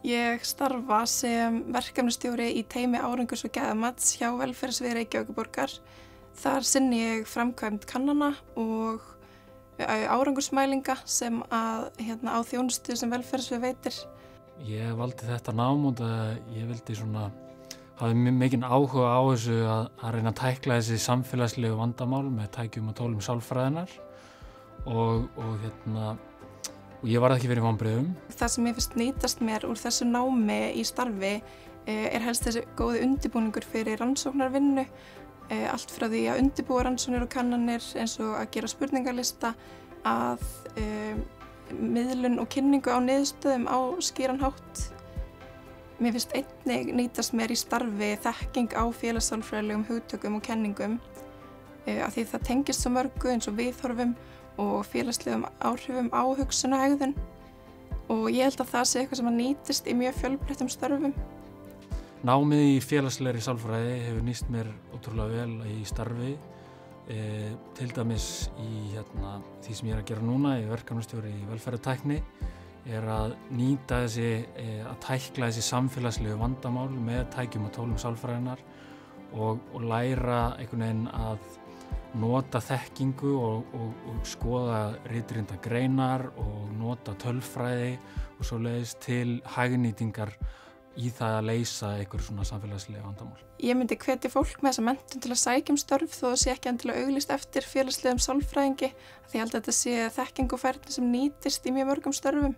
Ég starfa sem verkefnastjóri í teymi árangurs- og gæðamats hjá velferðarsviði Reykjavíkurborgar. Þar sinni ég framkvæmd kannana og árangursmælinga sem á þjónustu sem velferðarsvið veitir. Ég valdi þetta nám og ég vildi hafði mikinn áhuga á þessu að reyna að tækla þessi samfélagslegu vandamál með tækjum og tólum sálfræðinnar og ég varð ekki fyrir vonbrigðum. Það sem ég finnst nýtast mér úr þessu námi í starfi helst þessi góði undirbúningur fyrir rannsóknarvinnu, allt frá því að undirbúa rannsóknir og kannanir eins og að gera spurningalista, að miðlun og kynningu á niðurstöðum á skýran hátt. Mér finnst einnig nýtast mér í starfi þekking á félagssálfræðilegum hugtökum og kenningum af því það tengist svo mörgu eins og viðhorfum og félagslegum áhrifum á hugsun og hegðun og ég held að það sé eitthvað sem nýtist í mjög fjölbreyttum störfum. Námið í félagslegri sálfræði hefur nýst mér ótrúlega vel í starfi, til dæmis í því sem ég að gera núna, í verkefnastjóri í velferðartækni, að nýta að tækla þessi samfélagslegu vandamál með tækjum og tólum sálfræðinnar og læra einhvern veginn að nota þekkingu og skoða ritrýndar greinar og nota tölfræði og svoleiðis til hagnýtingar í það að leysa einhver svona samfélagslega vandamál. Ég myndi hvetja fólk með þessa menntun til að sækja störf þó það sé ekki endilega auglýst eftir félagslegum sálfræðingi því ég held að þetta sé þekking og færni sem nýtist í mjög mörgum störfum.